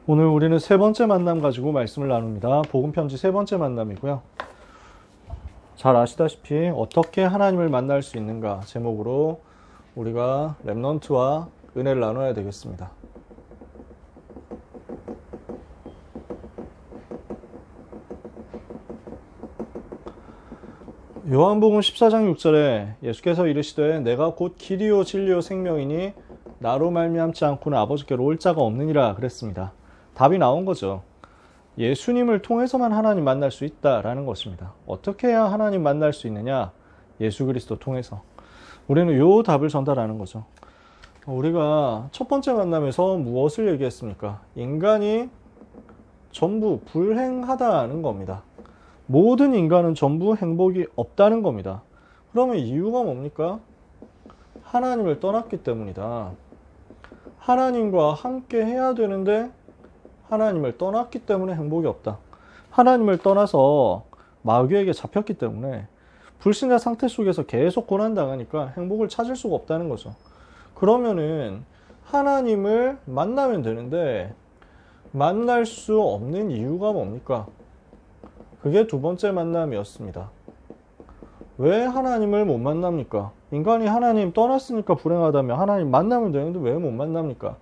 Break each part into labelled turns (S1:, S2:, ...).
S1: 오늘 우리는 세 번째 만남 가지고 말씀을 나눕니다. 복음편지 세 번째 만남이고요. 잘 아시다시피 어떻게 하나님을 만날 수 있는가 제목으로 우리가 렘넌트와 은혜를 나눠야 되겠습니다. 요한복음 14장 6절에 예수께서 이르시되 내가 곧 길이요 진리요 생명이니 나로 말미암지 않고는 아버지께로 올 자가 없느니라 그랬습니다. 답이 나온 거죠. 예수님을 통해서만 하나님 만날 수 있다라는 것입니다. 어떻게 해야 하나님 만날 수 있느냐? 예수 그리스도 통해서. 우리는 요 답을 전달하는 거죠. 우리가 첫 번째 만남에서 무엇을 얘기했습니까? 인간이 전부 불행하다는 겁니다. 모든 인간은 전부 행복이 없다는 겁니다. 그러면 이유가 뭡니까? 하나님을 떠났기 때문이다. 하나님과 함께 해야 되는데 하나님을 떠났기 때문에 행복이 없다. 하나님을 떠나서 마귀에게 잡혔기 때문에 불신자 상태 속에서 계속 고난당하니까 행복을 찾을 수가 없다는 거죠. 그러면은 하나님을 만나면 되는데 만날 수 없는 이유가 뭡니까? 그게 두 번째 만남이었습니다. 왜 하나님을 못 만납니까? 인간이 하나님 떠났으니까 불행하다면 하나님 만나면 되는데 왜 못 만납니까?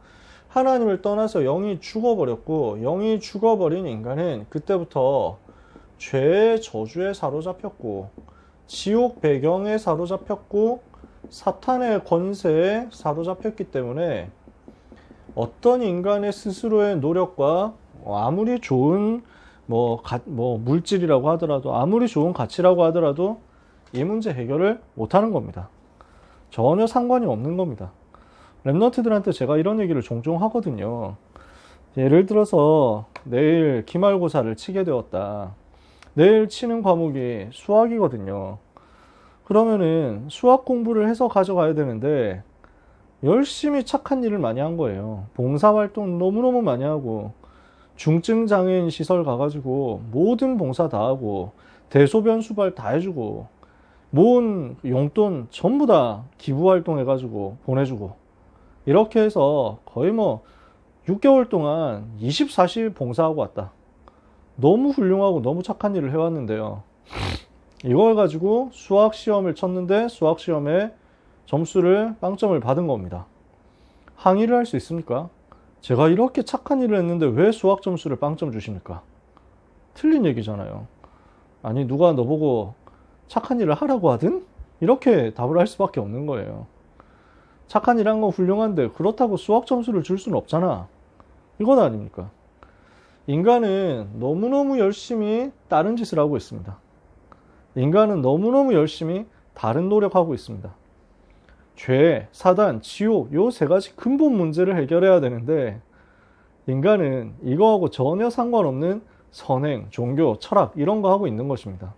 S1: 하나님을 떠나서 영이 죽어버렸고 영이 죽어버린 인간은 그때부터 죄의 저주에 사로잡혔고 지옥 배경에 사로잡혔고 사탄의 권세에 사로잡혔기 때문에 어떤 인간의 스스로의 노력과 아무리 좋은 물질이라고 하더라도 아무리 좋은 가치라고 하더라도 이 문제 해결을 못하는 겁니다. 전혀 상관이 없는 겁니다. 랩런트들한테 제가 이런 얘기를 종종 하거든요. 예를 들어서 내일 기말고사를 치게 되었다. 내일 치는 과목이 수학이거든요. 그러면은 수학 공부를 해서 가져가야 되는데 열심히 착한 일을 많이 한 거예요. 봉사활동 너무너무 많이 하고 중증장애인 시설 가가지고 모든 봉사 다 하고 대소변 수발 다 해주고 모은 용돈 전부 다 기부활동 해가지고 보내주고 이렇게 해서 거의 6개월 동안 24시 봉사하고 왔다. 너무 훌륭하고 너무 착한 일을 해왔는데요. 이걸 가지고 수학시험을 쳤는데 수학시험에 점수를 빵점을 받은 겁니다. 항의를 할 수 있습니까? 제가 이렇게 착한 일을 했는데 왜 수학 점수를 빵점 주십니까? 틀린 얘기잖아요. 아니 누가 너보고 착한 일을 하라고 하든? 이렇게 답을 할 수밖에 없는 거예요. 착한 일 한 건 훌륭한데 그렇다고 수학 점수를 줄 수는 없잖아. 이건 아닙니까? 인간은 너무너무 열심히 다른 짓을 하고 있습니다. 인간은 너무너무 열심히 다른 노력하고 있습니다. 죄, 사단, 지옥 요 세 가지 근본 문제를 해결해야 되는데 인간은 이거하고 전혀 상관없는 선행, 종교, 철학 이런 거 하고 있는 것입니다.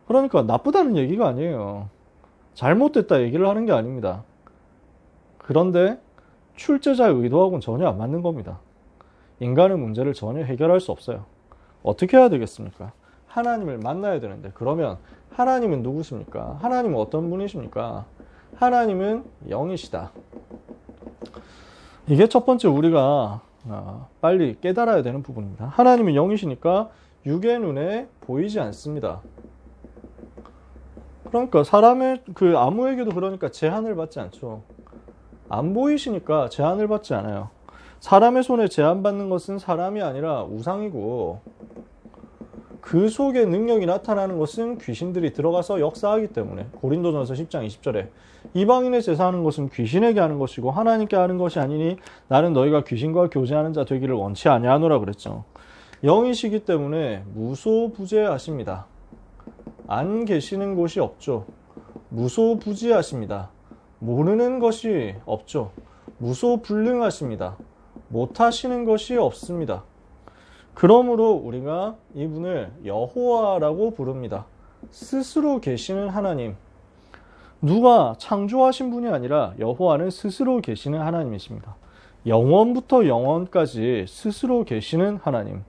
S1: 그러니까 나쁘다는 얘기가 아니에요. 잘못됐다 얘기를 하는 게 아닙니다. 그런데 출제자의 의도하고는 전혀 안 맞는 겁니다. 인간의 문제를 전혀 해결할 수 없어요. 어떻게 해야 되겠습니까? 하나님을 만나야 되는데 그러면 하나님은 누구십니까? 하나님은 어떤 분이십니까? 하나님은 영이시다. 이게 첫 번째 우리가 빨리 깨달아야 되는 부분입니다. 하나님은 영이시니까 육의 눈에 보이지 않습니다. 그러니까 사람의 아무에게도 그러니까 제한을 받지 않죠. 안 보이시니까 제한을 받지 않아요. 사람의 손에 제한받는 것은 사람이 아니라 우상이고 그 속에 능력이 나타나는 것은 귀신들이 들어가서 역사하기 때문에 고린도전서 10장 20절에 이방인의 제사하는 것은 귀신에게 하는 것이고 하나님께 하는 것이 아니니 나는 너희가 귀신과 교제하는 자 되기를 원치 아니하노라 그랬죠. 영이시기 때문에 무소부재하십니다. 안 계시는 곳이 없죠. 무소부지하십니다. 모르는 것이 없죠. 무소불능하십니다. 못하시는 것이 없습니다. 그러므로 우리가 이분을 여호와라고 부릅니다. 스스로 계시는 하나님. 누가 창조하신 분이 아니라 여호와는 스스로 계시는 하나님이십니다. 영원부터 영원까지 스스로 계시는 하나님.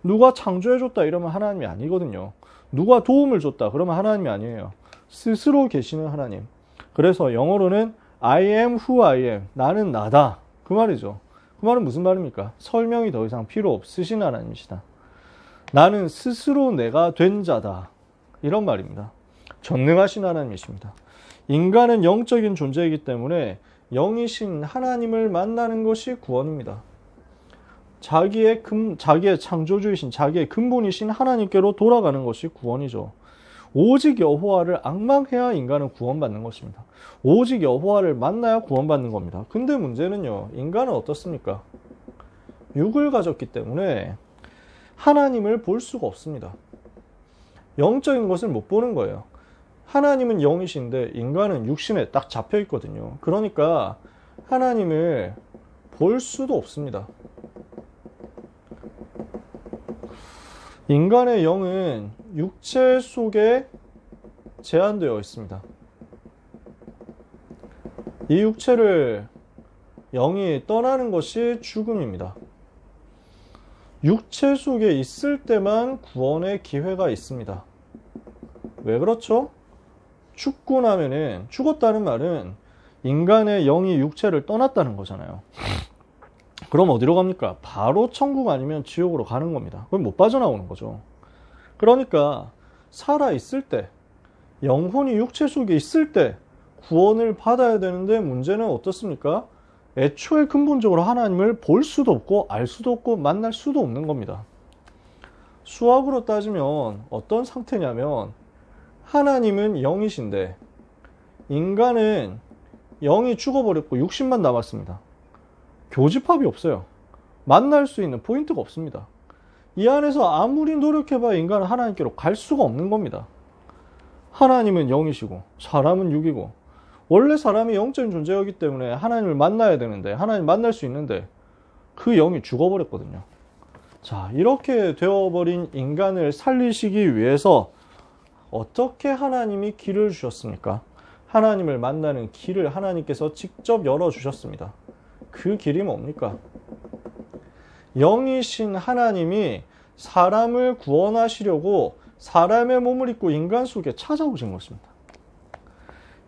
S1: 누가 창조해줬다 이러면 하나님이 아니거든요. 누가 도움을 줬다 그러면 하나님이 아니에요. 스스로 계시는 하나님. 그래서 영어로는 I am who I am. 나는 나다. 그 말이죠. 그 말은 무슨 말입니까? 설명이 더 이상 필요 없으신 하나님이시다. 나는 스스로 내가 된 자다. 이런 말입니다. 전능하신 하나님이십니다. 인간은 영적인 존재이기 때문에 영이신 하나님을 만나는 것이 구원입니다. 자기의 창조주이신 자기의 근본이신 하나님께로 돌아가는 것이 구원이죠. 오직 여호와를 앙망해야 인간은 구원받는 것입니다. 오직 여호와를 만나야 구원받는 겁니다. 근데 문제는요, 인간은 어떻습니까? 육을 가졌기 때문에 하나님을 볼 수가 없습니다. 영적인 것을 못 보는 거예요. 하나님은 영이신데 인간은 육신에 딱 잡혀 있거든요. 그러니까 하나님을 볼 수도 없습니다. 인간의 영은 육체 속에 제한되어 있습니다. 이 육체를 영이 떠나는 것이 죽음입니다. 육체 속에 있을 때만 구원의 기회가 있습니다. 왜 그렇죠? 죽고 나면은, 죽었다는 말은 인간의 영이 육체를 떠났다는 거잖아요. 그럼 어디로 갑니까? 바로 천국 아니면 지옥으로 가는 겁니다. 그럼 못 빠져나오는 거죠. 그러니까 살아있을 때, 영혼이 육체 속에 있을 때 구원을 받아야 되는데, 문제는 어떻습니까? 애초에 근본적으로 하나님을 볼 수도 없고 알 수도 없고 만날 수도 없는 겁니다. 수학으로 따지면 어떤 상태냐면, 하나님은 영이신데 인간은 영이 죽어버렸고 육신만 남았습니다. 교집합이 없어요. 만날 수 있는 포인트가 없습니다. 이 안에서 아무리 노력해봐야 인간은 하나님께로 갈 수가 없는 겁니다. 하나님은 영이시고 사람은 육이고, 원래 사람이 영적인 존재이기 때문에 하나님을 만나야 되는데, 하나님 만날 수 있는데 그 영이 죽어버렸거든요. 자, 이렇게 되어버린 인간을 살리시기 위해서 어떻게 하나님이 길을 주셨습니까? 하나님을 만나는 길을 하나님께서 직접 열어주셨습니다. 그 길이 뭡니까? 영이신 하나님이 사람을 구원하시려고 사람의 몸을 입고 인간 속에 찾아오신 것입니다.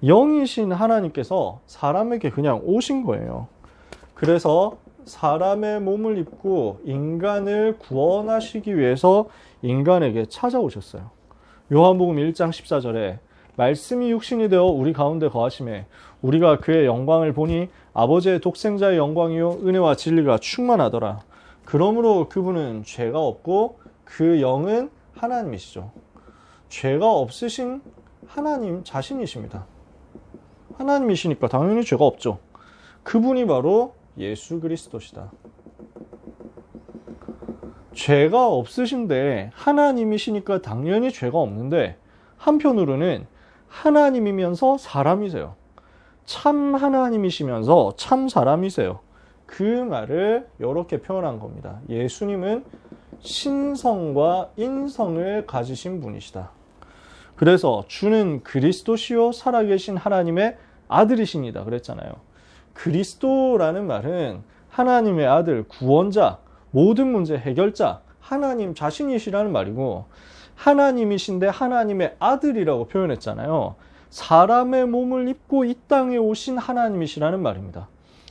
S1: 영이신 하나님께서 사람에게 그냥 오신 거예요. 그래서 사람의 몸을 입고 인간을 구원하시기 위해서 인간에게 찾아오셨어요. 요한복음 1장 14절에 말씀이 육신이 되어 우리 가운데 거하심에 우리가 그의 영광을 보니 아버지의 독생자의 영광이요 은혜와 진리가 충만하더라. 그러므로 그분은 죄가 없고 그 영은 하나님이시죠. 죄가 없으신 하나님 자신이십니다. 하나님이시니까 당연히 죄가 없죠. 그분이 바로 예수 그리스도시다. 죄가 없으신데 하나님이시니까 당연히 죄가 없는데, 한편으로는 하나님이면서 사람이세요. 참 하나님이시면서 참 사람이세요. 그 말을 이렇게 표현한 겁니다. 예수님은 신성과 인성을 가지신 분이시다. 그래서 주는 그리스도시요 살아계신 하나님의 아들이십니다 그랬잖아요. 그리스도라는 말은 하나님의 아들, 구원자, 모든 문제 해결자, 하나님 자신이시라는 말이고, 하나님이신데 하나님의 아들이라고 표현했잖아요. 사람의 몸을 입고 이 땅에 오신 하나님이시라는 말입니다.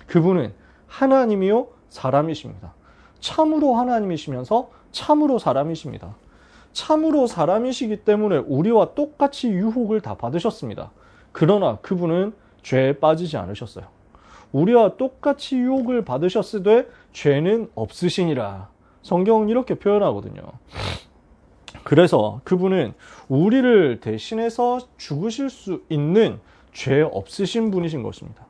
S1: 그분은 하나님이요 사람이십니다. 참으로 하나님이시면서 참으로 사람이십니다. 참으로 사람이시기 때문에 우리와 똑같이 유혹을 다 받으셨습니다. 그러나 그분은 죄에 빠지지 않으셨어요. 우리와 똑같이 유혹을 받으셨으되 죄는 없으시니라. 성경은 이렇게 표현하거든요. 그래서 그분은 우리를 대신해서 죽으실 수 있는 죄 없으신 분이신 것입니다.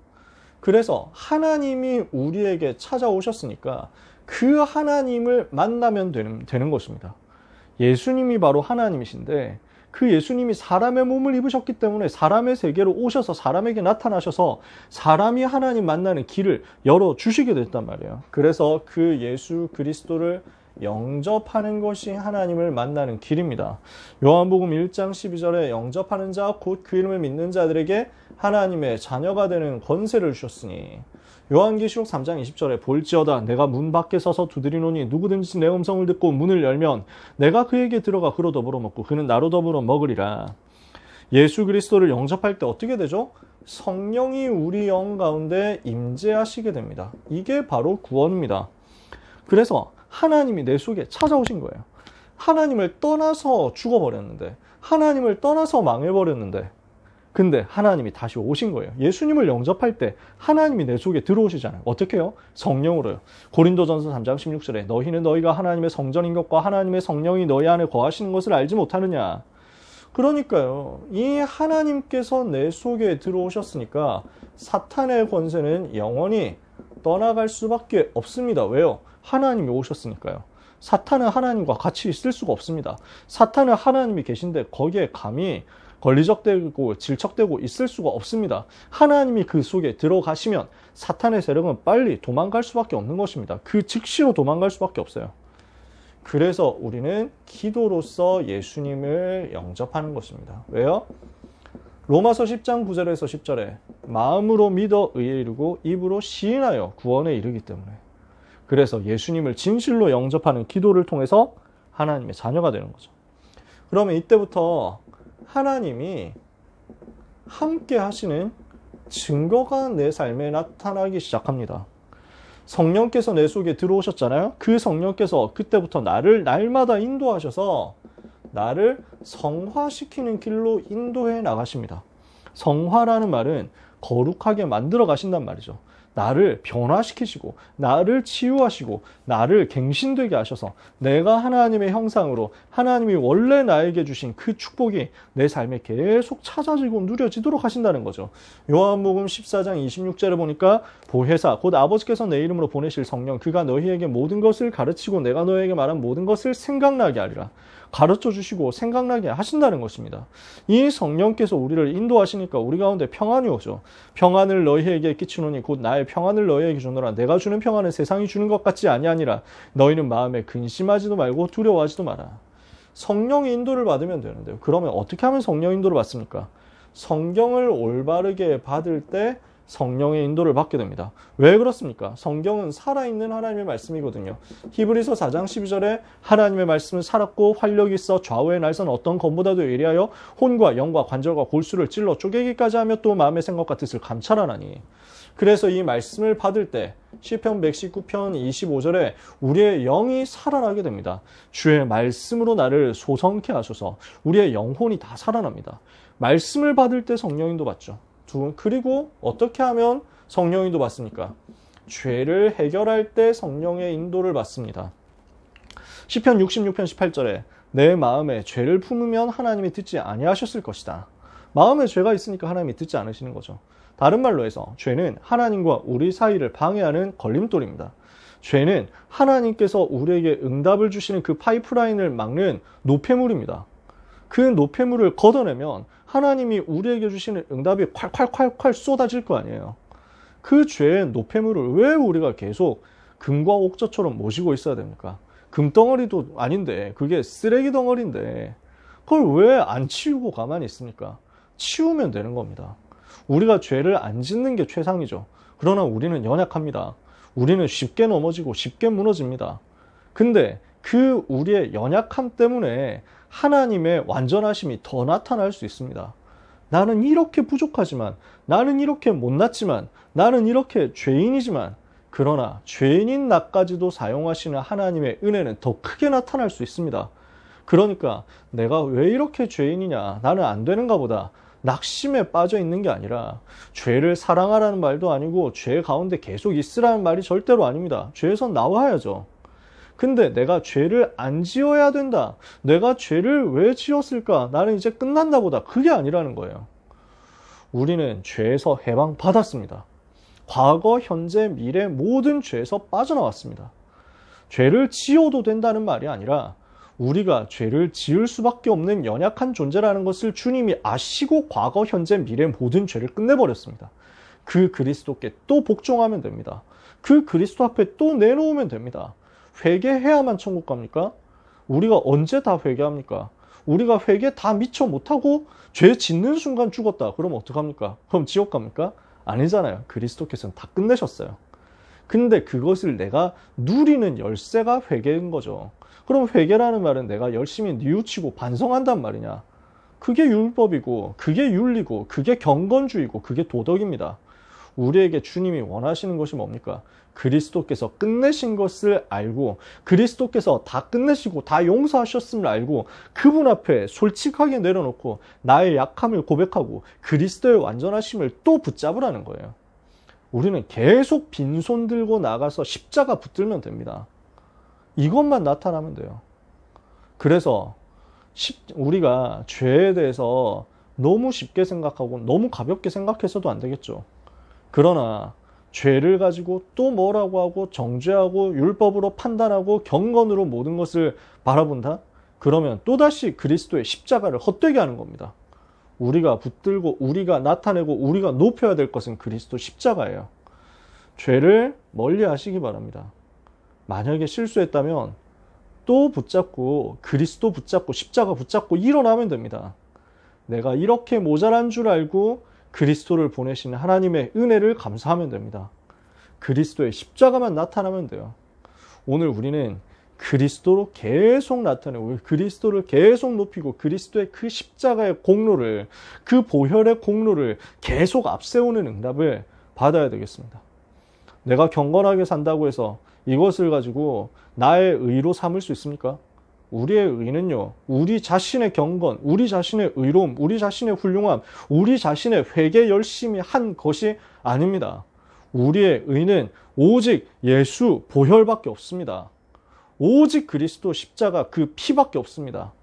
S1: 그래서 하나님이 우리에게 찾아오셨으니까 그 하나님을 만나면 되는 것입니다. 예수님이 바로 하나님이신데, 그 예수님이 사람의 몸을 입으셨기 때문에 사람의 세계로 오셔서 사람에게 나타나셔서 사람이 하나님 만나는 길을 열어주시게 됐단 말이에요. 그래서 그 예수 그리스도를 영접하는 것이 하나님을 만나는 길입니다. 요한복음 1장 12절에 영접하는 자 곧 그 이름을 믿는 자들에게 하나님의 자녀가 되는 권세를 주셨으니, 요한계시록 3장 20절에 볼지어다 내가 문 밖에 서서 두드리노니 누구든지 내 음성을 듣고 문을 열면 내가 그에게 들어가 그로 더불어 먹고 그는 나로 더불어 먹으리라. 예수 그리스도를 영접할 때 어떻게 되죠? 성령이 우리 영 가운데 임재하시게 됩니다. 이게 바로 구원입니다. 그래서 하나님이 내 속에 찾아오신 거예요. 하나님을 떠나서 죽어버렸는데, 하나님을 떠나서 망해버렸는데, 근데 하나님이 다시 오신 거예요. 예수님을 영접할 때 하나님이 내 속에 들어오시잖아요. 어떻게 해요? 성령으로요. 고린도전서 3장 16절에 너희는 너희가 하나님의 성전인 것과 하나님의 성령이 너희 안에 거하시는 것을 알지 못하느냐. 그러니까요. 이 하나님께서 내 속에 들어오셨으니까 사탄의 권세는 영원히 떠나갈 수밖에 없습니다. 왜요? 하나님이 오셨으니까요. 사탄은 하나님과 같이 있을 수가 없습니다. 사탄은 하나님이 계신데 거기에 감히 권리적되고 질척되고 있을 수가 없습니다. 하나님이 그 속에 들어가시면 사탄의 세력은 빨리 도망갈 수밖에 없는 것입니다. 그 즉시로 도망갈 수밖에 없어요. 그래서 우리는 기도로서 예수님을 영접하는 것입니다. 왜요? 로마서 10장 9절에서 10절에 마음으로 믿어 의에 이르고 입으로 시인하여 구원에 이르기 때문에, 그래서 예수님을 진실로 영접하는 기도를 통해서 하나님의 자녀가 되는 거죠. 그러면 이때부터 하나님이 함께 하시는 증거가 내 삶에 나타나기 시작합니다. 성령께서 내 속에 들어오셨잖아요. 그 성령께서 그때부터 나를 날마다 인도하셔서 나를 성화시키는 길로 인도해 나가십니다. 성화라는 말은 거룩하게 만들어 가신단 말이죠. 나를 변화시키시고 나를 치유하시고 나를 갱신되게 하셔서 내가 하나님의 형상으로 하나님이 원래 나에게 주신 그 축복이 내 삶에 계속 찾아지고 누려지도록 하신다는 거죠. 요한복음 14장 26절에 보니까 보혜사 곧 아버지께서 내 이름으로 보내실 성령 그가 너희에게 모든 것을 가르치고 내가 너희에게 말한 모든 것을 생각나게 하리라. 가르쳐 주시고 생각나게 하신다는 것입니다. 이 성령께서 우리를 인도하시니까 우리 가운데 평안이 오죠. 평안을 너희에게 끼치노니 곧 나의 평안을 너희에게 주노라. 내가 주는 평안은 세상이 주는 것 같지 아니하니라. 너희는 마음에 근심하지도 말고 두려워하지도 마라. 성령의 인도를 받으면 되는데요. 그러면 어떻게 하면 성령 인도를 받습니까? 성경을 올바르게 받을 때 성령의 인도를 받게 됩니다. 왜 그렇습니까? 성경은 살아있는 하나님의 말씀이거든요. 히브리서 4장 12절에 하나님의 말씀은 살았고 활력이 있어 좌우의 날선 어떤 검보다도 예리하여 혼과 영과 관절과 골수를 찔러 쪼개기까지 하며 또 마음의 생각과 뜻을 감찰하나니. 그래서 이 말씀을 받을 때 시편 119편 25절에 우리의 영이 살아나게 됩니다. 주의 말씀으로 나를 소성케 하소서. 우리의 영혼이 다 살아납니다. 말씀을 받을 때 성령인도 받죠. 그리고 어떻게 하면 성령인도 받습니까? 죄를 해결할 때 성령의 인도를 받습니다. 시편 66편 18절에 내 마음에 죄를 품으면 하나님이 듣지 아니하셨을 것이다. 마음에 죄가 있으니까 하나님이 듣지 않으시는 거죠. 다른 말로 해서 죄는 하나님과 우리 사이를 방해하는 걸림돌입니다. 죄는 하나님께서 우리에게 응답을 주시는 그 파이프라인을 막는 노폐물입니다. 그 노폐물을 걷어내면 하나님이 우리에게 주시는 응답이 콸콸콸콸 쏟아질 거 아니에요. 그 죄의 노폐물을 왜 우리가 계속 금과 옥저처럼 모시고 있어야 됩니까? 금덩어리도 아닌데 그게 쓰레기 덩어리인데 그걸 왜 안 치우고 가만히 있습니까? 치우면 되는 겁니다. 우리가 죄를 안 짓는 게 최상이죠. 그러나 우리는 연약합니다. 우리는 쉽게 넘어지고 쉽게 무너집니다. 근데 그 우리의 연약함 때문에 하나님의 완전하심이 더 나타날 수 있습니다. 나는 이렇게 부족하지만, 나는 이렇게 못났지만, 나는 이렇게 죄인이지만, 그러나 죄인인 나까지도 사용하시는 하나님의 은혜는 더 크게 나타날 수 있습니다. 그러니까 내가 왜 이렇게 죄인이냐, 나는 안 되는가 보다 낙심에 빠져 있는 게 아니라 죄를 사랑하라는 말도 아니고 죄 가운데 계속 있으라는 말이 절대로 아닙니다. 죄에서 나와야죠. 근데 내가 죄를 안 지어야 된다. 내가 죄를 왜 지었을까? 나는 이제 끝난다 보다. 그게 아니라는 거예요. 우리는 죄에서 해방받았습니다. 과거, 현재, 미래 모든 죄에서 빠져나왔습니다. 죄를 지어도 된다는 말이 아니라 우리가 죄를 지을 수밖에 없는 연약한 존재라는 것을 주님이 아시고 과거, 현재, 미래 모든 죄를 끝내버렸습니다. 그 그리스도께 또 복종하면 됩니다. 그 그리스도 앞에 또 내놓으면 됩니다. 회개해야만 천국 갑니까? 우리가 언제 다 회개합니까? 우리가 회개 다 미처 못하고 죄 짓는 순간 죽었다. 그럼 어떡합니까? 그럼 지옥 갑니까? 아니잖아요. 그리스도께서는 다 끝내셨어요. 근데 그것을 내가 누리는 열쇠가 회개인 거죠. 그럼 회개라는 말은 내가 열심히 뉘우치고 반성한단 말이냐? 그게 율법이고, 그게 윤리고, 그게 경건주의고, 그게 도덕입니다. 우리에게 주님이 원하시는 것이 뭡니까? 그리스도께서 끝내신 것을 알고, 그리스도께서 다 끝내시고 다 용서하셨음을 알고, 그분 앞에 솔직하게 내려놓고 나의 약함을 고백하고 그리스도의 완전하심을 또 붙잡으라는 거예요. 우리는 계속 빈손 들고 나가서 십자가 붙들면 됩니다. 이것만 나타나면 돼요. 그래서 우리가 죄에 대해서 너무 쉽게 생각하고 너무 가볍게 생각해서도 안 되겠죠. 그러나 죄를 가지고 또 뭐라고 하고 정죄하고 율법으로 판단하고 경건으로 모든 것을 바라본다? 그러면 또다시 그리스도의 십자가를 헛되게 하는 겁니다. 우리가 붙들고 우리가 나타내고 우리가 높여야 될 것은 그리스도 십자가예요. 죄를 멀리 하시기 바랍니다. 만약에 실수했다면 또 붙잡고 그리스도 붙잡고 십자가 붙잡고 일어나면 됩니다. 내가 이렇게 모자란 줄 알고 그리스도를 보내시는 하나님의 은혜를 감사하면 됩니다. 그리스도의 십자가만 나타나면 돼요. 오늘 우리는 그리스도로 계속 나타내고 그리스도를 계속 높이고 그리스도의 그 십자가의 공로를, 그 보혈의 공로를 계속 앞세우는 응답을 받아야 되겠습니다. 내가 경건하게 산다고 해서 이것을 가지고 나의 의로 삼을 수 있습니까? 우리의 의는요, 우리 자신의 경건, 우리 자신의 의로움, 우리 자신의 훌륭함, 우리 자신의 회개 열심히 한 것이 아닙니다. 우리의 의는 오직 예수 보혈밖에 없습니다. 오직 그리스도 십자가 그 피밖에 없습니다.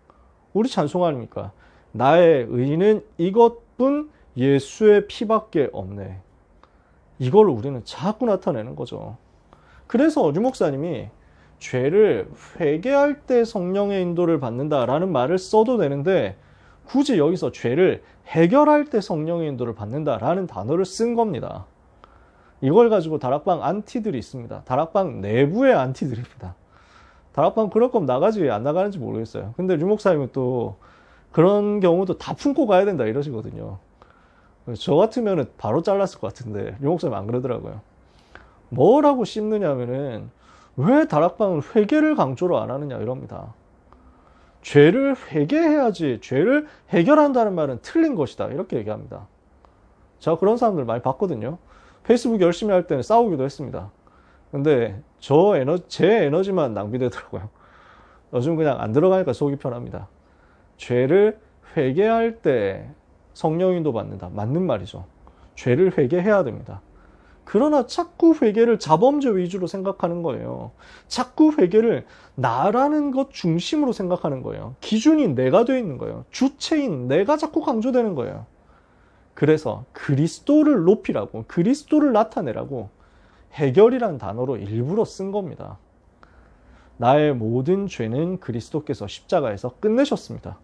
S1: 우리 찬송 아닙니까? 나의 의는 이것뿐 예수의 피밖에 없네. 이걸 우리는 자꾸 나타내는 거죠. 그래서 류 목사님이 죄를 회개할 때 성령의 인도를 받는다라는 말을 써도 되는데 굳이 여기서 죄를 해결할 때 성령의 인도를 받는다라는 단어를 쓴 겁니다. 이걸 가지고 다락방 안티들이 있습니다. 다락방 내부의 안티들입니다. 다락방 그럴 거면 나가지 안 나가는지 모르겠어요. 근데 류 목사님은 또 그런 경우도 다 품고 가야 된다 이러시거든요. 저 같으면 바로 잘랐을 것 같은데 류 목사님 안 그러더라고요. 뭐라고 씹느냐면은 왜 다락방은 회개를 강조를 안 하느냐 이럽니다. 죄를 회개해야지 죄를 해결한다는 말은 틀린 것이다 이렇게 얘기합니다. 제가 그런 사람들 많이 봤거든요. 페이스북 열심히 할 때는 싸우기도 했습니다. 근데 제 에너지만 낭비되더라고요. 요즘 그냥 안 들어가니까 속이 편합니다. 죄를 회개할 때 성령인도 받는다. 맞는 말이죠. 죄를 회개해야 됩니다. 그러나 자꾸 회개를 자범죄 위주로 생각하는 거예요. 자꾸 회개를 나라는 것 중심으로 생각하는 거예요. 기준이 내가 되어 있는 거예요. 주체인 내가 자꾸 강조되는 거예요. 그래서 그리스도를 높이라고, 그리스도를 나타내라고 해결이라는 단어로 일부러 쓴 겁니다. 나의 모든 죄는 그리스도께서 십자가에서 끝내셨습니다.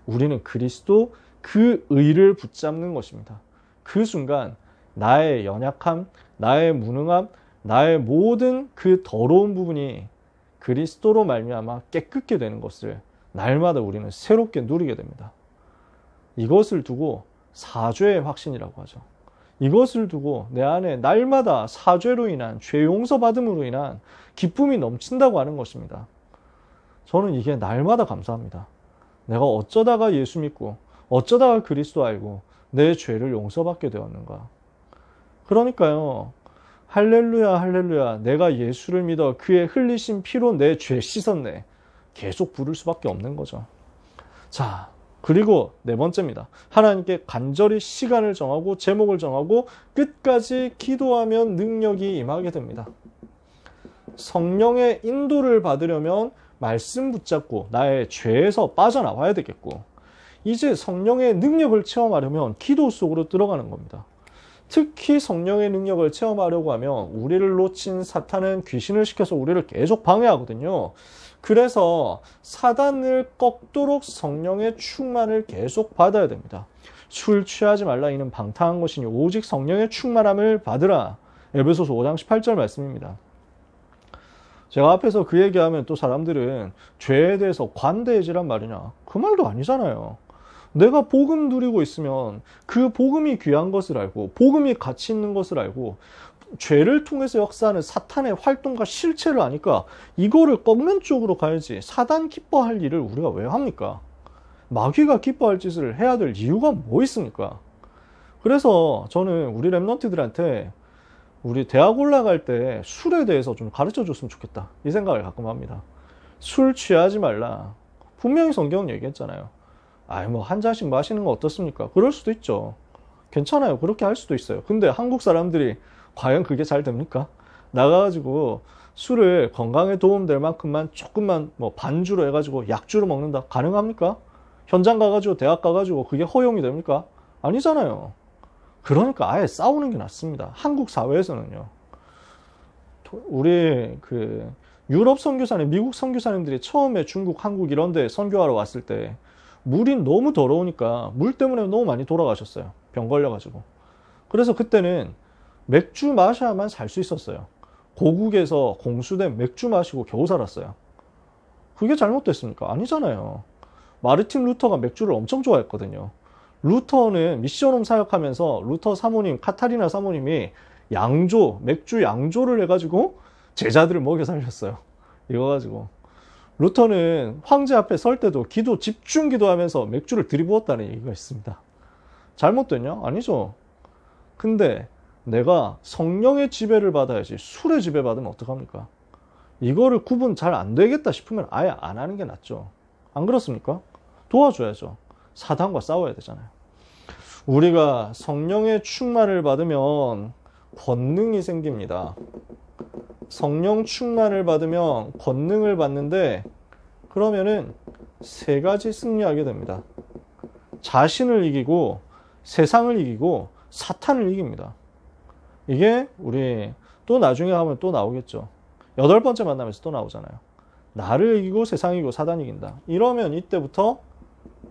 S1: 우리는 그리스도 그 의를 붙잡는 것입니다. 그 순간 나의 연약함, 나의 무능함, 나의 모든 그 더러운 부분이 그리스도로 말미암아 깨끗게 되는 것을 날마다 우리는 새롭게 누리게 됩니다. 이것을 두고 사죄의 확신이라고 하죠. 이것을 두고 내 안에 날마다 사죄로 인한 죄 용서받음으로 인한 기쁨이 넘친다고 하는 것입니다. 저는 이게 날마다 감사합니다. 내가 어쩌다가 예수 믿고 어쩌다가 그리스도 알고 내 죄를 용서받게 되었는가. 그러니까요. 할렐루야 할렐루야 내가 예수를 믿어 그의 흘리신 피로 내 죄 씻었네. 계속 부를 수밖에 없는 거죠. 자, 그리고 네 번째입니다. 하나님께 간절히 시간을 정하고 제목을 정하고 끝까지 기도하면 능력이 임하게 됩니다. 성령의 인도를 받으려면 말씀 붙잡고 나의 죄에서 빠져나와야 되겠고, 이제 성령의 능력을 체험하려면 기도 속으로 들어가는 겁니다. 특히 성령의 능력을 체험하려고 하면 우리를 놓친 사탄은 귀신을 시켜서 우리를 계속 방해하거든요. 그래서 사단을 꺾도록 성령의 충만을 계속 받아야 됩니다. 술 취하지 말라 이는 방탕한 것이니 오직 성령의 충만함을 받으라. 에베소서 5장 18절 말씀입니다. 제가 앞에서 그 얘기하면 또 사람들은 죄에 대해서 관대해지란 말이냐? 그 말도 아니잖아요. 내가 복음 누리고 있으면 그 복음이 귀한 것을 알고 복음이 가치 있는 것을 알고 죄를 통해서 역사하는 사탄의 활동과 실체를 아니까 이거를 꺾는 쪽으로 가야지 사단 기뻐할 일을 우리가 왜 합니까? 마귀가 기뻐할 짓을 해야 될 이유가 뭐 있습니까? 그래서 저는 우리 랩런트들한테 우리 대학 올라갈 때 술에 대해서 좀 가르쳐 줬으면 좋겠다. 이 생각을 가끔 합니다. 술 취하지 말라. 분명히 성경은 얘기했잖아요. 뭐 한 잔씩 마시는 거 어떻습니까? 그럴 수도 있죠. 괜찮아요. 그렇게 할 수도 있어요. 근데 한국 사람들이 과연 그게 잘 됩니까? 나가가지고 술을 건강에 도움될 만큼만 조금만 뭐 반주로 해가지고 약주로 먹는다. 가능합니까? 현장 가가지고 대학 가가지고 그게 허용이 됩니까? 아니잖아요. 그러니까 아예 싸우는 게 낫습니다. 한국 사회에서는요. 우리 그 유럽 선교사님, 미국 선교사님들이 처음에 중국, 한국 이런 데 선교하러 왔을 때 물이 너무 더러우니까 물 때문에 너무 많이 돌아가셨어요. 병 걸려가지고. 그래서 그때는 맥주 마셔야만 살 수 있었어요. 고국에서 공수된 맥주 마시고 겨우 살았어요. 그게 잘못됐습니까? 아니잖아요. 마르틴 루터가 맥주를 엄청 좋아했거든요. 루터는 미션홈 사역하면서 루터 사모님, 카타리나 사모님이 양조, 맥주 양조를 해가지고 제자들을 먹여 살렸어요. 이거 가지고. 루터는 황제 앞에 설 때도 집중 기도하면서 맥주를 들이부었다는 얘기가 있습니다. 잘못됐냐? 아니죠. 근데 내가 성령의 지배를 받아야지 술의 지배받으면 어떡합니까? 이거를 구분 잘 안 되겠다 싶으면 아예 안 하는 게 낫죠. 안 그렇습니까? 도와줘야죠. 사단과 싸워야 되잖아요. 우리가 성령의 충만을 받으면 권능이 생깁니다. 성령 충만을 받으면 권능을 받는데 그러면은 세 가지 승리하게 됩니다. 자신을 이기고 세상을 이기고 사탄을 이깁니다. 이게 우리 또 나중에 하면 또 나오겠죠. 8번째 만남에서 또 나오잖아요. 나를 이기고 세상 이기고 사단 이긴다. 이러면 이때부터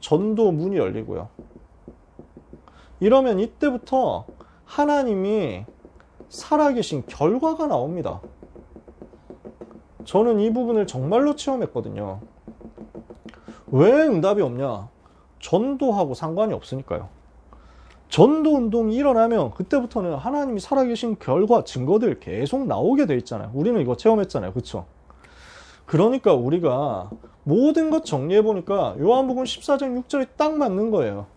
S1: 전도 문이 열리고요. 이러면 이때부터 하나님이 살아계신 결과가 나옵니다. 저는 이 부분을 정말로 체험했거든요. 왜 응답이 없냐? 전도하고 상관이 없으니까요. 전도 운동이 일어나면 그때부터는 하나님이 살아계신 결과, 증거들 계속 나오게 돼 있잖아요. 우리는 이거 체험했잖아요. 그렇죠? 그러니까 우리가 모든 것 정리해보니까 요한복음 14장 6절이 딱 맞는 거예요.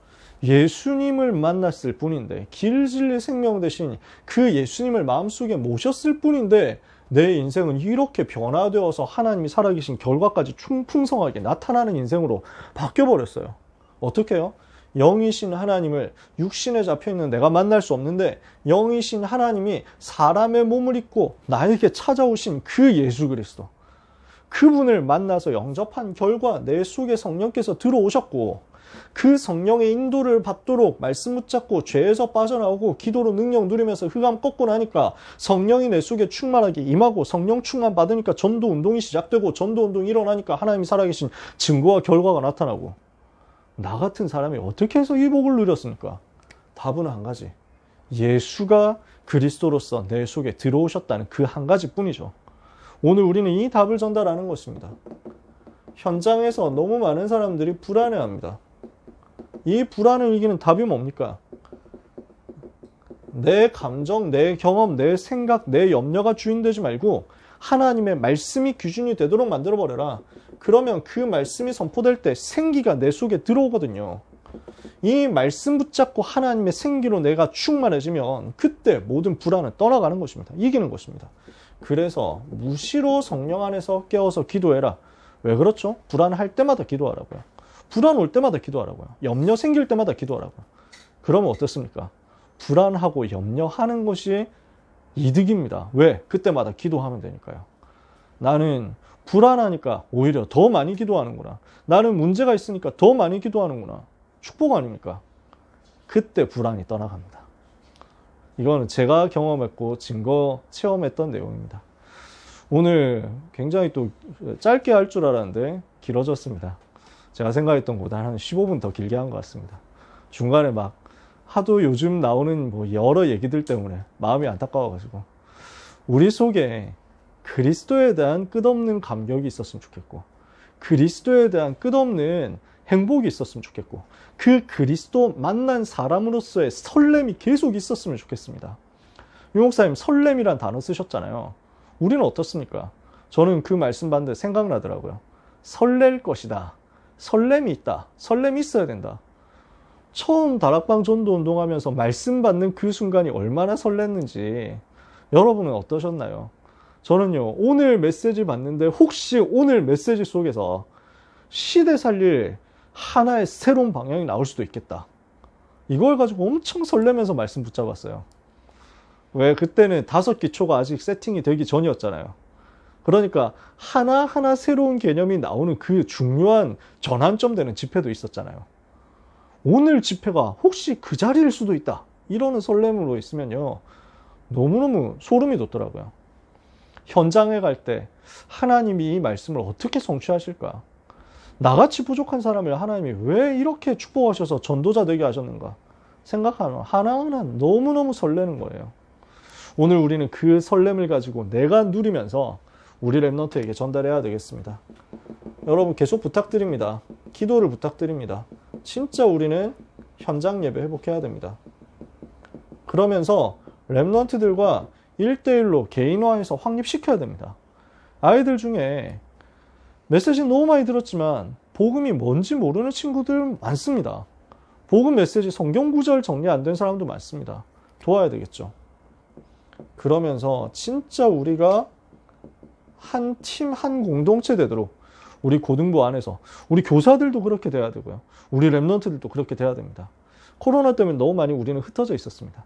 S1: 예수님을 만났을 뿐인데, 길, 진리, 생명 대신 그 예수님을 마음속에 모셨을 뿐인데 내 인생은 이렇게 변화되어서 하나님이 살아계신 결과까지 풍성하게 나타나는 인생으로 바뀌어버렸어요. 어떻게 해요? 영이신 하나님을 육신에 잡혀있는 내가 만날 수 없는데 영이신 하나님이 사람의 몸을 입고 나에게 찾아오신 그 예수 그리스도, 그분을 만나서 영접한 결과 내 속에 성령께서 들어오셨고 그 성령의 인도를 받도록 말씀 붙잡고 죄에서 빠져나오고 기도로 능력 누리면서 흑암 꺾고 나니까 성령이 내 속에 충만하게 임하고 성령 충만 받으니까 전도 운동이 시작되고 전도 운동이 일어나니까 하나님이 살아계신 증거와 결과가 나타나고, 나 같은 사람이 어떻게 해서 이 복을 누렸습니까? 답은 한 가지. 예수가 그리스도로서 내 속에 들어오셨다는 그 한 가지 뿐이죠. 오늘 우리는 이 답을 전달하는 것입니다. 현장에서 너무 많은 사람들이 불안해합니다. 이 불안을 이기는 답이 뭡니까? 내 감정, 내 경험, 내 생각, 내 염려가 주인 되지 말고 하나님의 말씀이 기준이 되도록 만들어버려라. 그러면 그 말씀이 선포될 때 생기가 내 속에 들어오거든요. 이 말씀 붙잡고 하나님의 생기로 내가 충만해지면 그때 모든 불안은 떠나가는 것입니다. 이기는 것입니다. 그래서 무시로 성령 안에서 깨어서 기도해라. 왜 그렇죠? 불안할 때마다 기도하라고요. 불안 올 때마다 기도하라고요. 염려 생길 때마다 기도하라고요. 그러면 어떻습니까? 불안하고 염려하는 것이 이득입니다. 왜? 그때마다 기도하면 되니까요. 나는 불안하니까 오히려 더 많이 기도하는구나. 나는 문제가 있으니까 더 많이 기도하는구나. 축복 아닙니까? 그때 불안이 떠나갑니다. 이거는 제가 경험했고 증거 체험했던 내용입니다. 오늘 굉장히 또 짧게 할 줄 알았는데 길어졌습니다. 제가 생각했던 것보다 한 15분 더 길게 한 것 같습니다. 중간에 막 하도 요즘 나오는 뭐 여러 얘기들 때문에 마음이 안타까워가지고 우리 속에 그리스도에 대한 끝없는 감격이 있었으면 좋겠고 그리스도에 대한 끝없는 행복이 있었으면 좋겠고 그 그리스도 만난 사람으로서의 설렘이 계속 있었으면 좋겠습니다. 유 목사님 설렘이란 단어 쓰셨잖아요. 우리는 어떻습니까? 저는 그 말씀 봤는데 생각나더라고요. 설렐 것이다. 설렘이 있다. 설렘이 있어야 된다. 처음 다락방 전도 운동하면서 말씀 받는 그 순간이 얼마나 설렜는지 여러분은 어떠셨나요? 저는요, 오늘 메시지 받는데 혹시 오늘 메시지 속에서 시대 살릴 하나의 새로운 방향이 나올 수도 있겠다. 이걸 가지고 엄청 설레면서 말씀 붙잡았어요. 왜? 그때는 5기초가 아직 세팅이 되기 전이었잖아요. 그러니까 하나하나 새로운 개념이 나오는 그 중요한 전환점 되는 집회도 있었잖아요. 오늘 집회가 혹시 그 자리일 수도 있다. 이러는 설렘으로 있으면요. 너무너무 소름이 돋더라고요. 현장에 갈 때 하나님이 이 말씀을 어떻게 성취하실까? 나같이 부족한 사람을 하나님이 왜 이렇게 축복하셔서 전도자 되게 하셨는가? 생각하면 하나하나 너무너무 설레는 거예요. 오늘 우리는 그 설렘을 가지고 내가 누리면서 우리 랩런트에게 전달해야 되겠습니다. 여러분 계속 부탁드립니다. 기도를 부탁드립니다. 진짜 우리는 현장 예배 회복해야 됩니다. 그러면서 랩런트들과 1대1로 개인화해서 확립시켜야 됩니다. 아이들 중에 메시지 너무 많이 들었지만 복음이 뭔지 모르는 친구들 많습니다. 복음 메시지 성경 구절 정리 안 된 사람도 많습니다. 도와야 되겠죠. 그러면서 진짜 우리가 한 팀, 한 공동체 되도록 우리 고등부 안에서 우리 교사들도 그렇게 돼야 되고요. 우리 랩런트들도 그렇게 돼야 됩니다. 코로나 때문에 너무 많이 우리는 흩어져 있었습니다.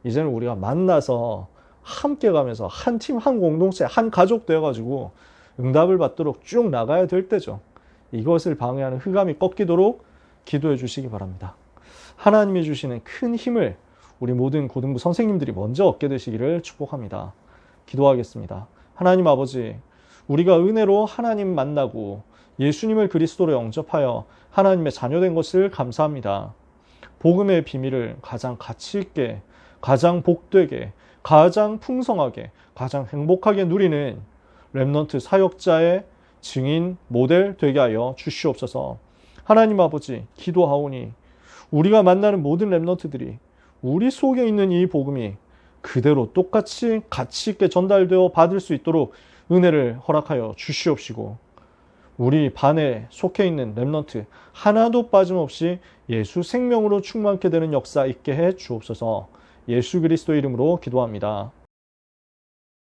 S1: 이제는 우리가 만나서 함께 가면서 한 팀, 한 공동체, 한 가족 되어가지고 응답을 받도록 쭉 나가야 될 때죠. 이것을 방해하는 흑암이 꺾이도록 기도해 주시기 바랍니다. 하나님이 주시는 큰 힘을 우리 모든 고등부 선생님들이 먼저 얻게 되시기를 축복합니다. 기도하겠습니다. 하나님 아버지, 우리가 은혜로 하나님 만나고 예수님을 그리스도로 영접하여 하나님의 자녀된 것을 감사합니다. 복음의 비밀을 가장 가치 있게, 가장 복되게, 가장 풍성하게, 가장 행복하게 누리는 랩넌트 사역자의 증인, 모델 되게 하여 주시옵소서. 하나님 아버지, 기도하오니 우리가 만나는 모든 랩넌트들이 우리 속에 있는 이 복음이 그대로 똑같이 가치 있게 전달되어 받을 수 있도록 은혜를 허락하여 주시옵시고, 우리 반에 속해 있는 랩넌트 하나도 빠짐없이 예수 생명으로 충만케 되는 역사 있게 해 주옵소서. 예수 그리스도 이름으로 기도합니다.